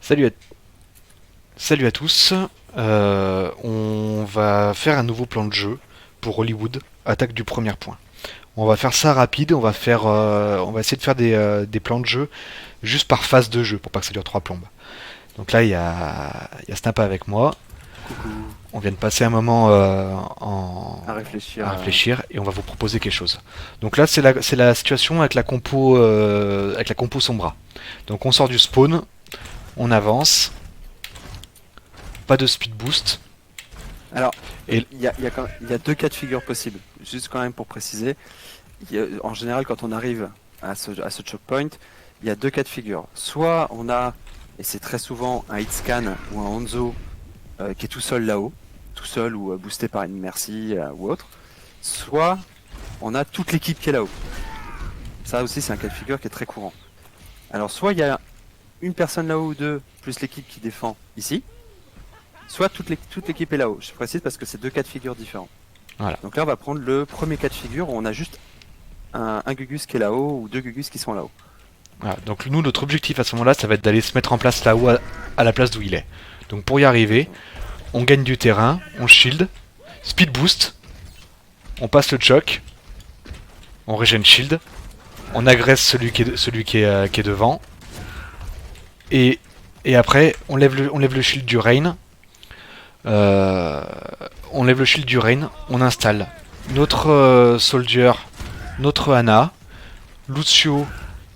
Salut à, salut à tous. On va faire un nouveau plan de jeu pour Hollywood, attaque du premier point. On va faire ça rapide, on va essayer de faire des plans de jeu juste par phase de jeu pour pas que ça dure trois plombes. Donc là, il y a Snappa avec moi. Coucou, On vient de passer un moment à réfléchir. à réfléchir et on va vous proposer quelque chose. Donc là, c'est la situation avec la compo Sombra. Donc on sort du spawn, on avance, pas de speed boost. Alors, Et il y a deux cas de figure possibles. Juste quand même pour préciser, en général, quand on arrive à ce choke point, il y a deux cas de figure. Soit on a, et c'est très souvent un hit scan ou un Hanzo qui est tout seul là-haut, tout seul ou boosté par une Mercy ou autre. Soit on a toute l'équipe qui est là-haut. Ça aussi, c'est un cas de figure qui est très courant. Alors, soit il y a une personne là-haut ou deux, plus l'équipe qui défend ici. Soit toute l'équipe est là-haut. Je précise parce que c'est deux cas de figure différents. voilà. Donc là, on va prendre le premier cas de figure où on a juste un Gugus qui est là-haut ou deux Gugus qui sont là-haut. Voilà. Donc nous, notre objectif à ce moment-là, ça va être d'aller se mettre en place là-haut à la place d'où il est. Donc pour y arriver, Exactement. on gagne du terrain, on shield, speed boost, on passe le choc, on régène shield, on agresse celui qui est devant, et, et après on lève le shield du rain, euh, on lève le shield du rain, on installe notre soldier, notre Ana, Lucio,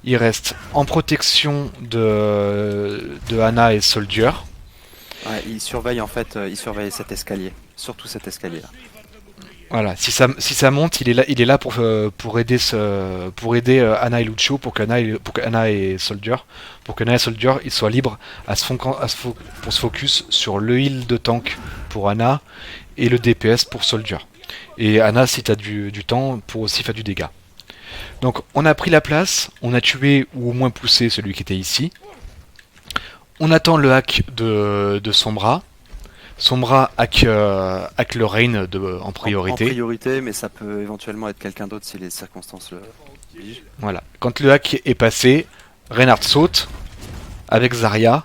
il reste en protection de Ana et Soldier. Ouais, il surveille en fait, il surveille cet escalier, surtout cet escalier-là. Voilà, si ça monte, il est là pour aider Ana et Lucio pour que Ana et Soldier, ils soient libres pour se focus sur le heal de tank pour Ana et le DPS pour Soldier. Et Ana, si t'as du temps, pour aussi faire du dégât. Donc on a pris la place, on a tué ou au moins poussé celui qui était ici. On attend le hack de Sombra. Sombra hack le rain en En priorité. priorité, mais ça peut éventuellement être quelqu'un d'autre si les circonstances le exigent. Voilà. Quand le hack est passé, Reinhardt saute avec Zarya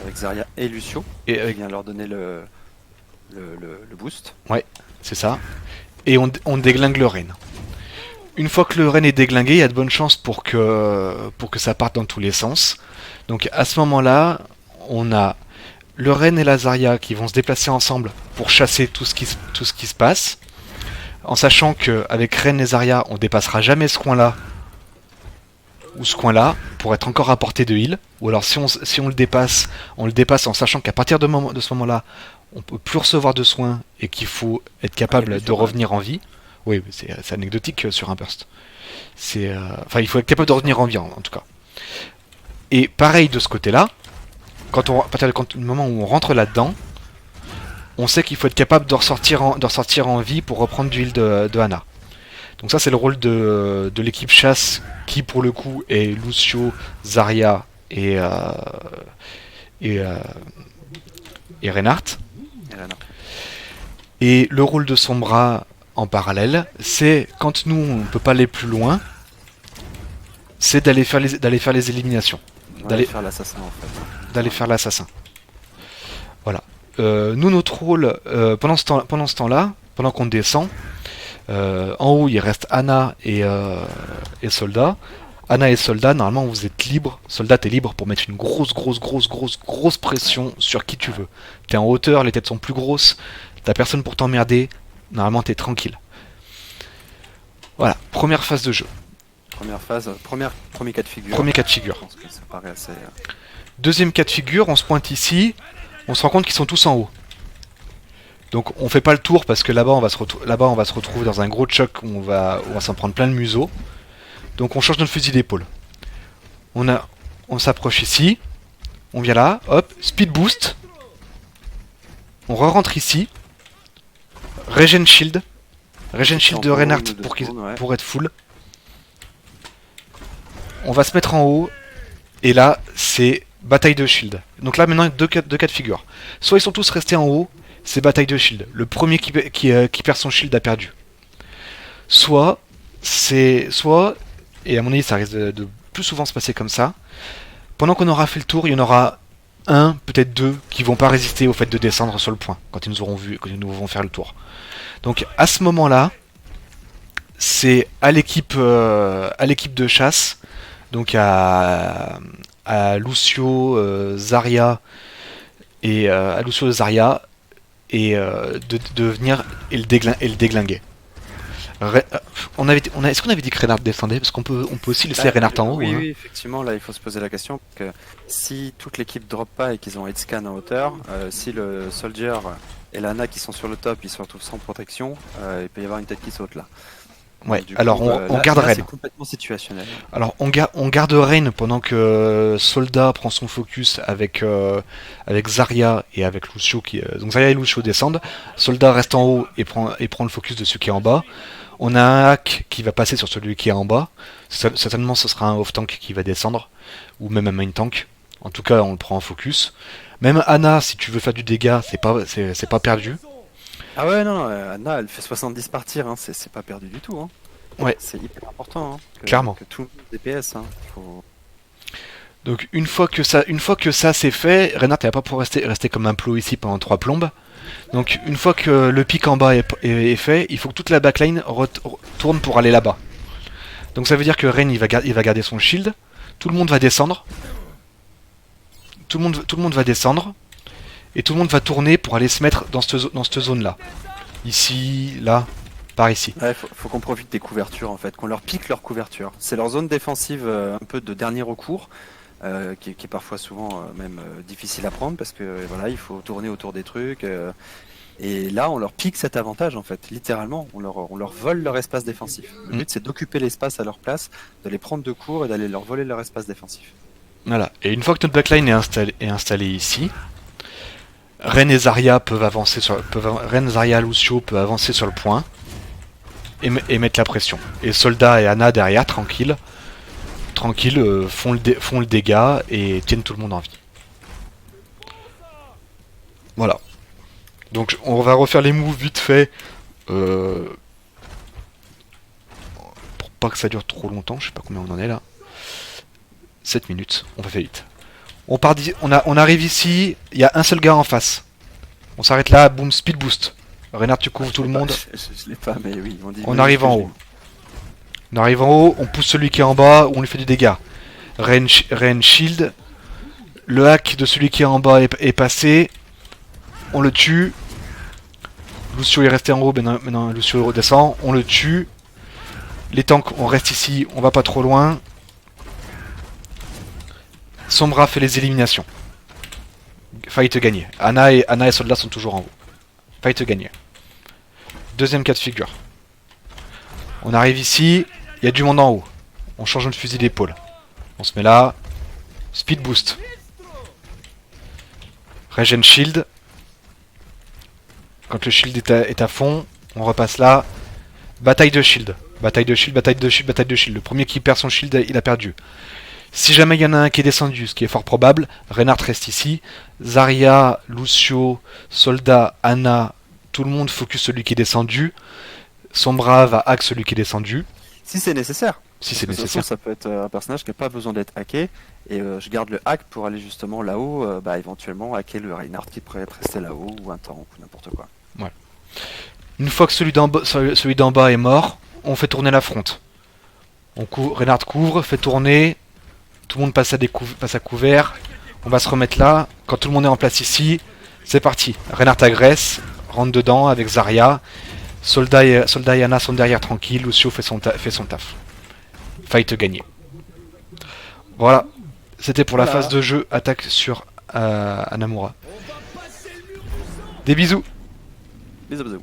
Avec Zarya et Lucio, et qui vient leur donner le boost. ouais, c'est ça. Et on déglingue le rain. Une fois que le rain est déglingué, il y a de bonnes chances pour que ça parte dans tous les sens. Donc à ce moment-là, on a le Ren et la Zarya qui vont se déplacer ensemble pour chasser tout ce qui se passe, en sachant qu'avec Ren et Zarya, on dépassera jamais ce coin-là ou ce coin-là pour être encore à portée de heal. Ou alors si on le dépasse en sachant qu'à partir de ce moment-là, on peut plus recevoir de soins et qu'il faut être Ah, il n'y a capable plus de sur Run. revenir en vie. Oui, c'est anecdotique sur un burst. Enfin, il faut être capable de revenir en vie en tout cas. Et pareil de ce côté-là, à partir du moment où on rentre là-dedans, on sait qu'il faut être capable de ressortir en vie pour reprendre du heal de Hana. Donc ça c'est le rôle de l'équipe chasse qui pour le coup est Lucio, Zarya et, euh, et Reinhardt. Et là, non. Et le rôle de Sombra en parallèle, c'est quand nous on ne peut pas aller plus loin, c'est d'aller faire les éliminations, On va aller d'aller faire l'assassin en fait. d'aller Littéralement. faire l'assassin. Voilà. Nous notre rôle pendant ce temps-là, pendant qu'on descend, en haut, il reste Anna et Soldat. Anna et Soldat, normalement, vous êtes libre. Soldat, t'es libre pour mettre une grosse Ouais. pression sur qui tu veux. T'es en hauteur, les têtes sont plus grosses, t'as personne pour t'emmerder. Normalement, t'es tranquille. Voilà, première phase de jeu. Première phase, premier cas de figure. Premier cas de Je figure. pense que ça paraît assez. Deuxième cas de figure, on se pointe ici, on se rend compte qu'ils sont tous en haut. Donc on fait pas le tour parce que là-bas on va se retrouver dans un gros choc où on va s'en prendre plein le museau. Donc on change notre fusil d'épaule. On a, on s'approche ici, on vient là, hop, speed boost, on re-rentre ici, regen shield de Tempo, Reinhardt une ou deux pour, secondes, ouais. pour être full. On va se mettre en haut et là c'est bataille de shield. Donc là maintenant deux cas de figure. Soit ils sont tous restés en haut, c'est bataille de shield. Le premier qui perd son shield a perdu. Soit et à mon avis ça risque de plus souvent se passer comme ça. Pendant qu'on aura fait le tour, il y en aura un, peut-être deux, qui vont pas résister au fait de descendre sur le point quand ils nous auront vu, quand ils nous vont faire le tour. Donc à ce moment-là, c'est à l'équipe de chasse, donc à Lucio, Zarya et de venir et le déglinguer. Est-ce qu'on avait dit que Reinhardt descendait? Parce on peut aussi laisser Reinhardt en haut. Oui, hein. oui, effectivement, là il faut se poser la question que si toute l'équipe drop pas et qu'ils ont hitscan en hauteur, si le Soldier et l'Anna qui sont sur le top ils se retrouvent sans protection, il peut y avoir une tête qui saute là. Ouais, Du alors coup, on là, garde là, Rain. c'est complètement situationnel. Alors on garde Rain pendant que Soldat prend son focus avec Zarya et avec Lucio donc Zarya et Lucio descendent. Soldat reste en haut et prend le focus de ceux qui est en bas. On a un hack qui va passer sur celui qui est en bas. Certainement ce sera un off tank qui va descendre ou même un main tank. En tout cas on le prend en focus. Même Anna, si tu veux faire du dégât, c'est pas perdu. Ah ouais, non, Anna elle fait 70 par tir, hein, c'est pas perdu du tout. Hein. Ouais. C'est hyper important, hein, Clairement. que tout le monde DPS. Hein. Donc une fois que ça c'est fait, Reinhardt il va pas pouvoir rester comme un plot ici pendant 3 plombes. Donc une fois que le pic en bas est fait, il faut que toute la backline tourne pour aller là-bas. Donc ça veut dire que Rain il va garder son shield, tout le monde va descendre, tout le monde va descendre, et tout le monde va tourner pour aller se mettre dans cette zone-là. Ici, là, par ici. Ouais, faut qu'on profite des couvertures en fait, qu'on leur pique leur couverture. C'est leur zone défensive un peu de dernier recours, qui est parfois souvent même difficile à prendre parce que voilà, il faut tourner autour des trucs. Et là, on leur pique cet avantage en fait, littéralement. On leur vole leur espace défensif. Le but, c'est d'occuper l'espace à leur place, de les prendre de court et d'aller leur voler leur espace défensif. Voilà. Et une fois que notre backline est installée ici, Ren et Zarya Ren, Zarya, Lucio peuvent avancer sur le point et mettre la pression. Et Soldat et Anna derrière, tranquille, font le dégât et tiennent tout le monde en vie. Voilà. Donc on va refaire les moves vite fait. Pour pas que ça dure trop longtemps, je sais pas combien on en est là. 7 minutes, on va faire vite. On arrive ici, il y a un seul gars en face. On s'arrête là, boum, speed boost. Reinhardt, tu couvres tout le monde. Je l'ai pas, mais oui, On arrive en haut. On arrive en haut, on pousse celui qui est en bas, on lui fait du dégât. Rain shield. Le hack de celui qui est en bas est passé. On le tue. Lucio est resté en haut, maintenant Lucio redescend. On le tue. Les tanks, on reste ici, on va pas trop loin. Sombra fait les éliminations. Fight gagné. Anna et Soldat sont toujours en haut. Fight gagné. Deuxième cas de figure. On arrive ici, il y a du monde en haut. On change notre fusil d'épaule. On se met là. Speed boost. Regen shield. Quand le shield est à fond, on repasse là. Bataille de shield. Bataille de shield, bataille de shield, bataille de shield. Le premier qui perd son shield, il a perdu. Si jamais il y en a un qui est descendu, ce qui est fort probable, Reinhardt reste ici. Zarya, Lucio, Soldat, Anna, tout le monde focus celui qui est descendu. Sombra va hack celui qui est descendu. Si c'est nécessaire. Si c'est De toute nécessaire. façon, ça peut être un personnage qui n'a pas besoin d'être hacké. Et je garde le hack pour aller justement là-haut, éventuellement hacker le Reinhardt qui pourrait rester là-haut, ou un tank, ou n'importe quoi. Ouais. Une fois que celui d'en bas est mort, on fait tourner la fronte. Reinhardt couvre, fait tourner. Tout le monde passe à couvert. On va se remettre là. Quand tout le monde est en place ici, c'est parti. Reinhardt agresse, rentre dedans avec Zarya. Soldat et Anna sont derrière tranquille. Lucio fait son taf. Fight gagné. Voilà. C'était pour la phase de jeu attaque sur Hanamura. Des bisous. Bisous.